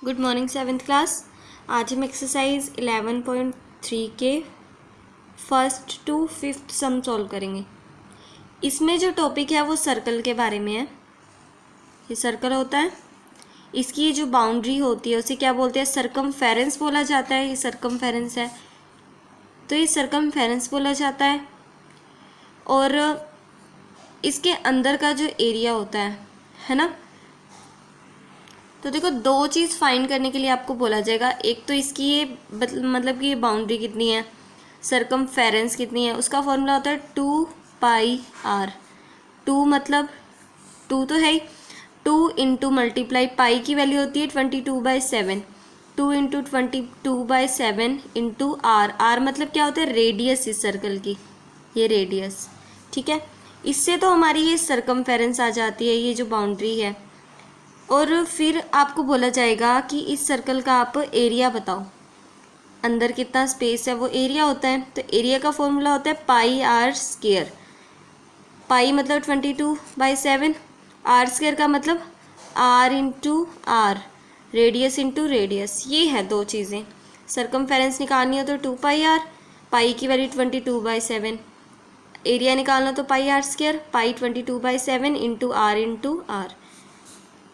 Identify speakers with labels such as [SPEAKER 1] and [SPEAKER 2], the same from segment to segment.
[SPEAKER 1] Good morning seventh class. आज हम exercise 11.3 के first to fifth sum solve करेंगे। इसमें जो टॉपिक है वो सर्कल के बारे में है। ये सर्कल होता है, इसकी ये जो बाउंड्री होती है उसे क्या बोलते हैं? सर्कमफेरेंस बोला जाता है। ये सर्कमफेरेंस है, तो ये सर्कमफेरेंस बोला जाता है। और इसके अंदर का जो एरिया होता है ना, तो देखो दो चीज़ फाइंड करने के लिए आपको बोला जाएगा। एक तो इसकी ये मतलब कि ये बाउंड्री कितनी है, सर्कमफेरेंस कितनी है, उसका फॉर्मूला होता है 2πr। 2 मतलब 2 तो है ही, 2 इंटू मल्टीप्लाई पाई की वैल्यू होती है 22/7। 2 इंटू 22/7 इंटू आर। आर मतलब क्या होता है? रेडियस इस सर्कल की, ये रेडियस। ठीक है, इससे तो हमारी ये सर्कमफेरेंस आ जाती है, ये जो बाउंड्री है। और फिर आपको बोला जाएगा कि इस सर्कल का आप एरिया बताओ, अंदर कितना स्पेस है वो एरिया होता है। तो एरिया का फॉर्मूला होता है πr²। पाई मतलब 22/7, आर स्क्वायर का मतलब r into r, radius into radius. ये है दो चीज़ें। सर्कमफेरेंस निकालनी हो तो 2πr, पाई की वैल्यू 22/7, एरिया निकालना तो πr², pi 22/7 into r.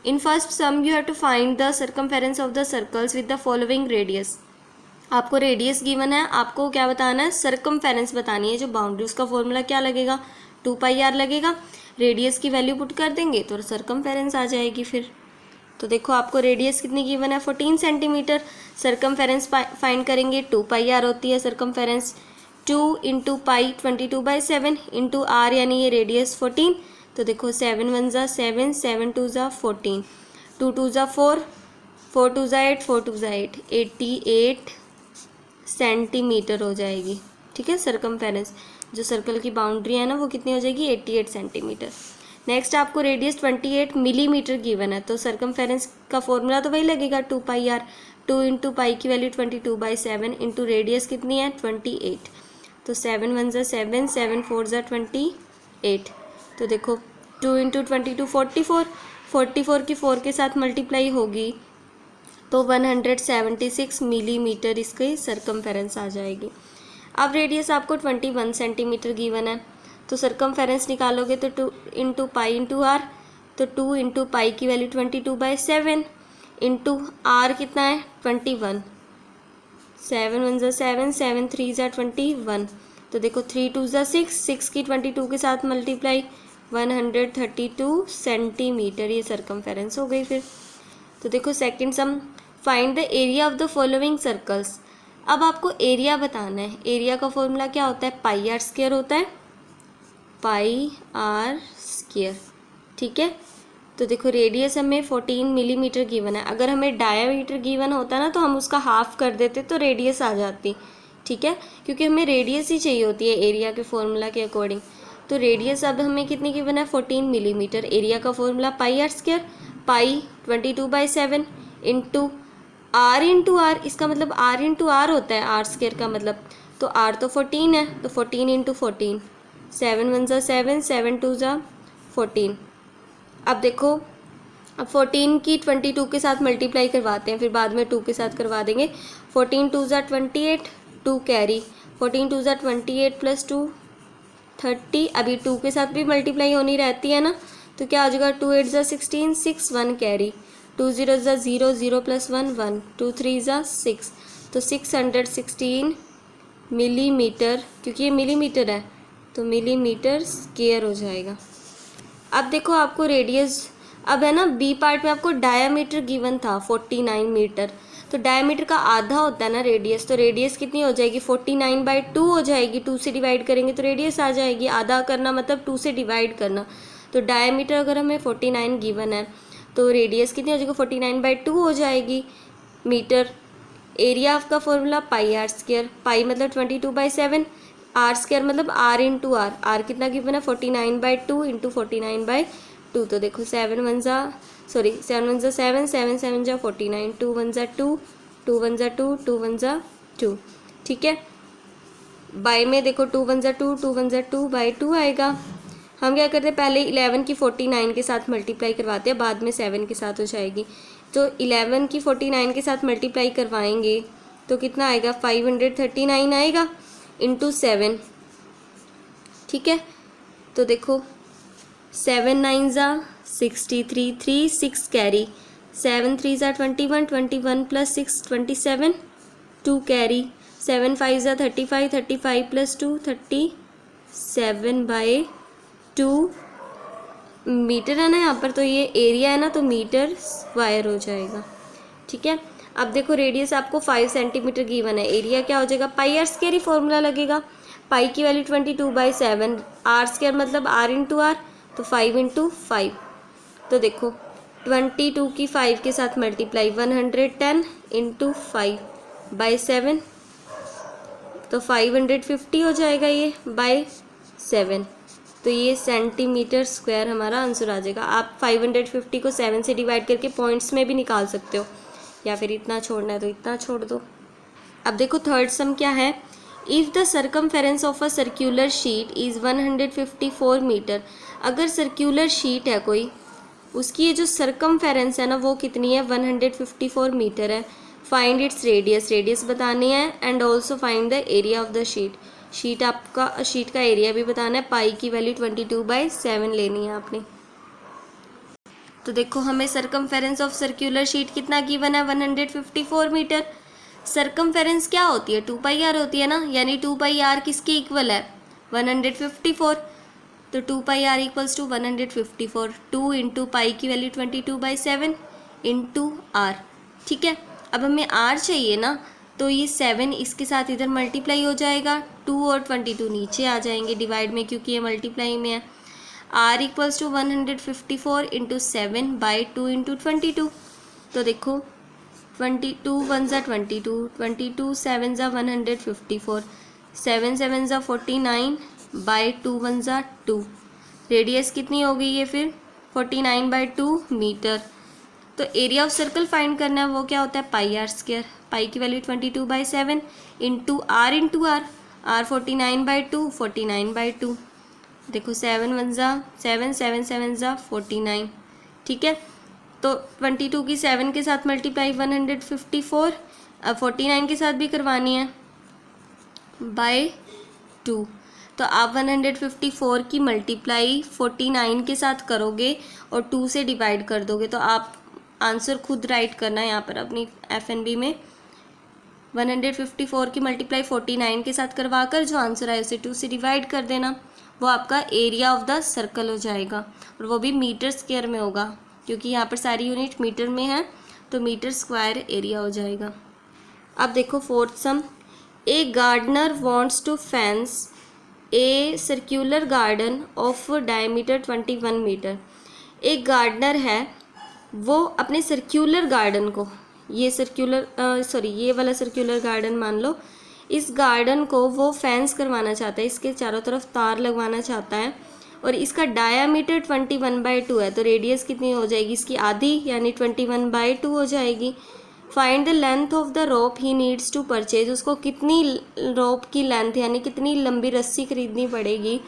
[SPEAKER 1] In first sum you have to find the circumference of the circles with the following radius। आपको रेडियस गिवन है, आपको क्या बताना है? सर्कमफेरेंस बतानी है, जो बाउंड्री। उसका फॉर्मूला क्या लगेगा? 2πr लगेगा। रेडियस की वैल्यू पुट कर देंगे तो सर्कमफेरेंस आ जाएगी फिर। तो देखो आपको रेडियस कितनी गिवन है? 14 सेंटीमीटर। सर्कमफेरेंस फाइंड करेंगे, 2πr होती है circumference. 2 into pi 22/7 into R, यानी ये रेडियस 14। तो देखो 7 1 ज़ा 7, 7 2 ज़ा 14, 2 2 ज़ा 4, 4 2 ज़ा 8, 4 2 ज़ा 8, 88 सेंटीमीटर हो जाएगी। ठीक है, सर्कमफेरेंस जो सर्कल की बाउंड्री है ना वो कितनी हो जाएगी? 88 सेंटीमीटर। नेक्स्ट आपको रेडियस 28 मिलीमीटर गिवन है, तो सर्कमफेरेंस का फॉर्मूला तो वही लगेगा 2πr। 2 इंटू पाई की वैल्यू 22/7 इंटू रेडियस कितनी है? 28। तो 7 1 ज़ा 7, 7 4 ज़ा 28। तो देखो 2 इंटू 22 44, 44 की 4 के साथ मल्टीप्लाई होगी तो 176 मिलीमीटर इसकी सर्कमफेरेंस आ जाएगी। अब रेडियस आपको 21 सेंटीमीटर गिवन है, तो सर्कमफेरेंस निकालोगे तो 2 इंटू पाई इंटू आर। तो 2 इंटू पाई की वैल्यू 22/7 इंटू आर कितना है? 21। 7 1 ज़ा 7, 7 3 ज़ा 21। तो देखो 3 2 ज़ा 6, 6 की 22 के साथ मल्टीप्लाई 132 सेंटीमीटर, ये सर्कमफेरेंस हो गई फिर। तो देखो second some, find the area of the following circles. अब आपको एरिया बताना है। एरिया का फॉर्मूला क्या होता है? πr² होता है, πr²। ठीक है, तो देखो रेडियस हमें 14 मिलीमीटर गिवन है। अगर हमें डायामीटर गिवन होता ना तो हम उसका हाफ कर देते तो रेडियस आ जाती। ठीक है, क्योंकि हमें रेडियस ही चाहिए होती है एरिया के फॉर्मूला के अकॉर्डिंग। तो रेडियस अब हमें कितनी गिवन है? 14 मिलीमीटर। एरिया का formula πr², pi 22/7 into R. इसका मतलब r इंटू आर होता है, r² का मतलब। तो r तो 14 है, तो 14 इंटू 14, 7 1 ज़ा 7, 7 2 ज़ा 14। अब देखो, अब 14 की 22 के साथ मल्टीप्लाई करवाते हैं, फिर बाद में 2 के साथ करवा देंगे। 14 2 ज़ा 28, 2 कैरी, 14 2 ज़ा 28 प्लस 2 30। अभी 2 के साथ भी मल्टीप्लाई होनी रहती है ना, तो क्या हो जाएगा? 2 8 ज़ा 16, 6 1 कैरी, 2 0 ज़ा 0, 0 प्लस 1 1, 2 3 ज़ा 6। तो 616 मिलीमीटर, क्योंकि ये मिलीमीटर है तो मिलीमीटर स्क्वायर हो जाएगा। अब देखो आपको रेडियस, अब है ना बी पार्ट में आपको डायामीटर गिवन था 49 मीटर। तो डायमीटर का आधा होता है ना रेडियस, तो रेडियस कितनी हो जाएगी? 49/2 हो जाएगी। 2 से डिवाइड करेंगे तो रेडियस आ जाएगी। आधा करना मतलब 2 से डिवाइड करना। तो डायमीटर अगर हमें 49 गिवन है तो रेडियस कितनी हो जाएगी? 49/2 हो जाएगी मीटर। एरिया का फॉर्मूला πr², पाई मतलब 22/7, r² मतलब r इंटू आर। आर कितना गिवन है? 49/2 इंटू 49/2। तो देखो 7 1 ज़ा 7, 7 7 ज़ा 49, 2 1 ज़ा 2, 2 1 ज़ा 2, 2 1 ज़ा 2। ठीक है, बाय में देखो 2 1 ज़ा 2, 2 1 ज़ा 2/2 आएगा। हम क्या करते हैं? पहले 11 की 49 के साथ मल्टीप्लाई करवाते हैं, बाद में 7 के साथ हो जाएगी। तो 11 की 49 के साथ मल्टीप्लाई करवाएंगे तो कितना आएगा, 539 आएगा इंटू 7। ठीक है, तो देखो 7 9 ज़ा 63, 3 6 कैरी, 7 3 ज़ा 21, 21 प्लस 6 27, 2 कैरी, 7 5 ज़ा 35, 35 प्लस 2 37/2 मीटर है ना यहाँ पर, तो ये एरिया है ना, तो मीटर स्क्वायर हो जाएगा। ठीक है, अब देखो रेडियस आपको 5 सेंटीमीटर गिवन है, एरिया क्या हो जाएगा, पाई आर स्क्वायर ही फॉर्मूला लगेगा। पाई की वैल्यू 22/7, आर स्क्वायर मतलब आर इंटू आर, तो 5 इंटू 5। तो देखो 22 की 5 के साथ मल्टीप्लाई, 110 इंटू 5/7, तो 550 हो जाएगा ये बाय 7। तो ये सेंटीमीटर स्क्वायर हमारा आंसर आ जाएगा। आप 550 को 7 से डिवाइड करके पॉइंट्स में भी निकाल सकते हो, या फिर इतना छोड़ना है तो इतना छोड़ दो। अब देखो थर्ड सम क्या है, if the circumference of a circular sheet is 154 metre. अगर सर्क्यूलर शीट है कोई, उसकी ये जो सर्कमफेरेंस है ना वो कितनी है, 154 मीटर है। फाइंड इट्स रेडियस, रेडियस बतानी है, and also find the area of the sheet. Sheet का एरिया भी बताना है। पाई की वैल्यू 22/7 लेनी है आपने। तो देखो हमें सर्कमफेरेंस ऑफ सर्क्यूलर शीट कितना गिवन है, 154 मीटर। सर्कमफेरेंस क्या होती है, 2πr होती है ना, यानी 2πr किसके इक्वल है, 154। तो 2πr इक्वल्स टू 154, 2 इंटू पाई की वैल्यू 22/7 इंटू आर। ठीक है, अब हमें आर चाहिए ना, तो ये 7 इसके साथ इधर मल्टीप्लाई हो जाएगा, 2 और 22 नीचे आ जाएंगे डिवाइड में, क्योंकि ये मल्टीप्लाई में है। R equals to 154 into 7/2 into 22। तो देखो 22 1 ज़ा 22, 22 7 ज़ा 154, 7 7 ज़ा 49/2 1 ज़ा 2। रेडियस कितनी हो गई है फिर, 49/2 मीटर। तो एरिया ऑफ सर्कल फाइंड करना है, वो क्या होता है, पाई आर स्क्वायर। पाई की वैल्यू 22/7 इंटू आर, आर 49/2, 49/2। देखो 7 1 ज़ा 7, 7 7 ज़ा 49। ठीक है, तो 22 की 7 के साथ मल्टीप्लाई 154, अब 49 के साथ भी करवानी है बाय 2। तो आप 154 की मल्टीप्लाई 49 के साथ करोगे और 2 से डिवाइड कर दोगे, तो आप आंसर खुद राइट करना है यहाँ पर अपनी FNB में। 154 की मल्टीप्लाई 49 के साथ करवा कर जो आंसर आए उसे 2 से डिवाइड कर देना, वो आपका एरिया ऑफ द सर्कल हो जाएगा, और वो भी मीटर स्क्वायर में होगा, क्योंकि यहाँ पर सारी यूनिट मीटर में है, तो मीटर स्क्वायर एरिया हो जाएगा। अब देखो fourth sum, a gardener wants to fence a circular garden of diameter 21 metre. एक गार्डनर है, वो अपने सर्क्यूलर गार्डन को, ये वाला सर्क्यूलर गार्डन मान लो, इस गार्डन को वो फेंस करवाना चाहता है, इसके चारों तरफ तार लगवाना चाहता है, और इसका डायामीटर 21/2 है। तो रेडियस कितनी हो जाएगी इसकी, आधी, यानी 21/2 हो जाएगी। Find the length of the rope he needs to purchase. उसको कितनी रोप की लेंथ यानी कितनी लंबी रस्सी खरीदनी पड़ेगी।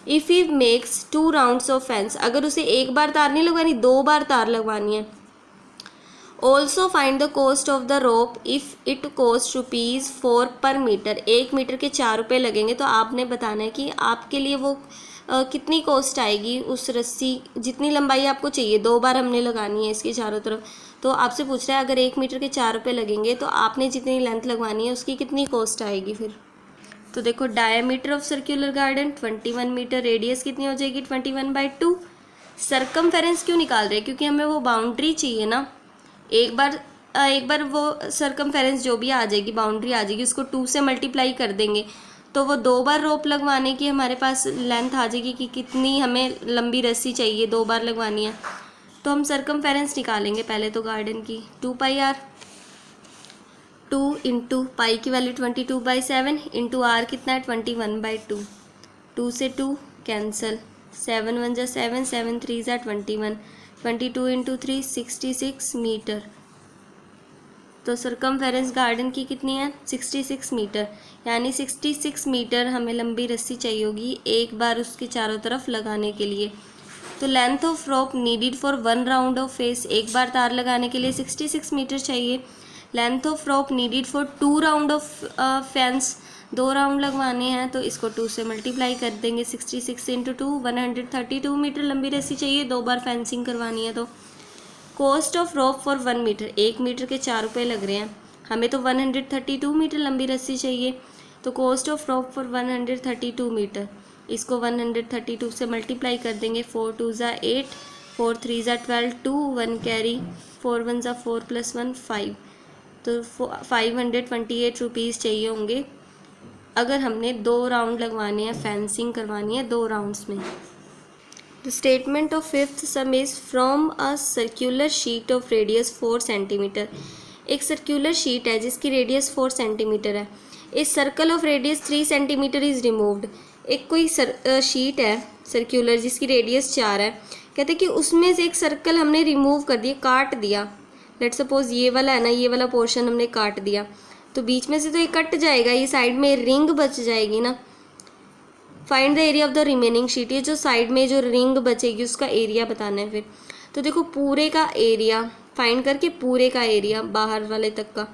[SPEAKER 1] If he makes 2 rounds of fence, अगर उसे एक बार तार नहीं लगवानी, 2 बार तार लगवानी है। Also find the cost of the rope if it cost ₹4 पर मीटर। 1 मीटर के 4 रुपये लगेंगे, तो आपने बताना है कि आपके लिए वो कितनी कॉस्ट आएगी उस रस्सी, जितनी लंबाई आपको चाहिए, 2 बार हमने लगानी है इसके चारों तरफ। तो आपसे पूछ रहा है अगर 1 मीटर के 4 रुपये लगेंगे तो आपने जितनी लेंथ लगवानी है उसकी कितनी कॉस्ट आएगी फिर। तो देखो diameter of circular garden 21 metre, radius कितनी हो जाएगी 21/2। सर्कमफेरेंस क्यों निकाल रहे हैं, क्योंकि हमें वो बाउंड्री चाहिए ना। एक बार वो सर्कमफेरेंस जो भी आ जाएगी, बाउंड्री आ जाएगी, उसको 2 से मल्टीप्लाई कर देंगे, तो वो 2 बार रोप लगवाने की हमारे पास लेंथ आ जाएगी कि कितनी हमें लंबी रस्सी चाहिए, 2 बार लगवानी है। तो हम सर्कमफेरेंस निकालेंगे पहले तो गार्डन की, 2πr, 2 इंटू पाई की वैल्यू 22/7 इंटू आर कितना है 21/2, 2 से 2 कैंसिल, 7 1 जा 7, 7 3 जा 21, 22 इंटू 3 66 मीटर। तो सर्कमफेरेंस गार्डन की कितनी है 66 मीटर, यानी 66 मीटर हमें लंबी रस्सी चाहिए होगी एक बार उसके चारों तरफ लगाने के लिए। तो length of rope needed for 1 round of face, एक बार तार लगाने के लिए 66 मीटर चाहिए। Length of rope needed for 2 round of fence, 2 round लगवाने हैं तो इसको 2 से मल्टीप्लाई कर देंगे। 66 इंटू 2 132 मीटर लंबी रस्सी चाहिए, 2 बार फेंसिंग करवानी है। तो cost of rope for 1 metre, 1 metre के 4 रुपये लग रहे हैं, हमें तो 132 मीटर लंबी रस्सी चाहिए। तो cost of rope for 132 metre, इसको 132 से मल्टीप्लाई कर देंगे। 4 2 ज़ा 8, 4 3 ज़ा 12, 2 1 कैरी, 4 1 ज़ा 4 + 1 5, तो 528 रुपीज़ चाहिए होंगे अगर हमने 2 राउंड लगवाने हैं, फेंसिंग करवानी है 2 राउंड्स में। The statement of fifth some is from a circular sheet of radius 4 centimetre. एक सर्कुलर शीट है जिसकी रेडियस 4 सेंटीमीटर है। इस circle of radius 3 centimetre is removed. एक कोई शीट है सर्कुलर जिसकी रेडियस 4 है, कहते कि उसमें से एक सर्कल हमने रिमूव कर दिया, काट दिया। लेट सपोज ये वाला है ना, ये वाला पोर्शन हमने काट दिया, तो बीच में से तो ये कट जाएगा, ये साइड में रिंग बच जाएगी ना। Find the area of the remaining sheet, ये जो साइड में जो रिंग बचेगी उसका एरिया बताना है फिर। तो देखो पूरे का एरिया फाइंड करके, पूरे का एरिया बाहर वाले तक का,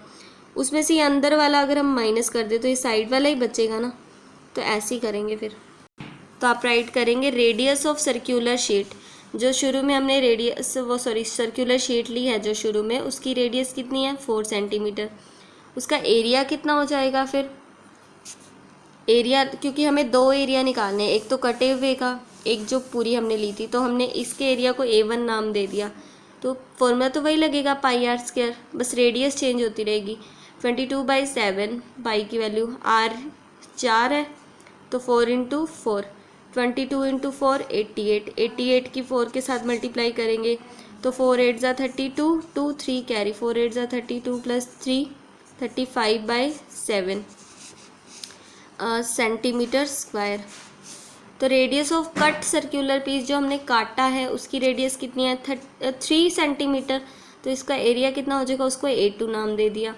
[SPEAKER 1] उसमें से ये अंदर वाला अगर हम माइनस कर दे तो ये साइड वाला ही बचेगा ना। तो ऐसे ही करेंगे फिर। तो आप राइट करेंगे रेडियस ऑफ सर्कुलर शीट, जो शुरू में हमने रेडियस सर्कुलर शीट ली है जो शुरू में, उसकी रेडियस कितनी है 4 सेंटीमीटर। उसका एरिया कितना हो जाएगा फिर, एरिया क्योंकि हमें 2 एरिया निकालने हैं, एक तो कटे हुए का, एक जो पूरी हमने ली थी, तो हमने इसके एरिया को A1 नाम दे दिया। तो फॉर्मूला तो वही लगेगा πr², बस रेडियस चेंज होती रहेगी। 22/7, पाई की वैल्यू r 4 है तो 4 × 4, 22 × 4 88, 88 की 4 के साथ मल्टीप्लाई करेंगे तो 4 8 ज़ा 32, 2 3 कैरी, 4 8 ज़ा 32 + 3 35/7 सेंटीमीटर स्क्वायर। तो radius of cut circular piece जो हमने काटा है उसकी रेडियस कितनी है 3 सेंटीमीटर, तो इसका एरिया कितना हो जाएगा, उसको A2 नाम दे दिया।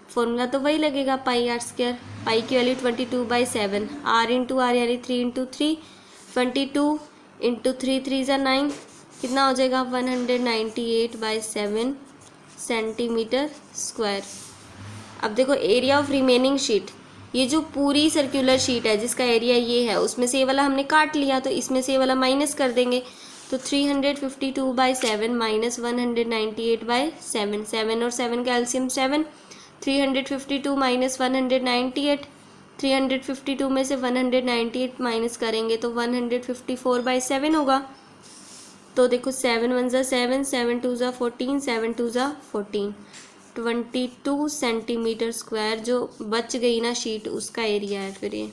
[SPEAKER 1] फॉर्मूला तो वही लगेगा πr², पाई की वैल्यू 22/7, r × r यानी 3 × 3, 22 × 3 3 ज़ा 9, कितना हो जाएगा 198/7 सेंटीमीटर स्क्वायर। अब देखो एरिया ऑफ रिमेनिंग शीट, ये जो पूरी सर्कुलर शीट है जिसका एरिया ये है, उसमें से ये वाला हमने काट लिया तो इसमें से ये वाला माइनस कर देंगे। तो 352/7 - 198/7, 7 और 7 का एलसीएम 7, 352 - 198, 352 में से 198 माइनस करेंगे तो 154/7 होगा। तो देखो 7 1 ज़ा 7, 7 2 ज़ा 14, 7 2 ज़ा 14, 22 सेंटीमीटर स्क्वायर जो बच गई ना शीट, उसका एरिया है फिर ये।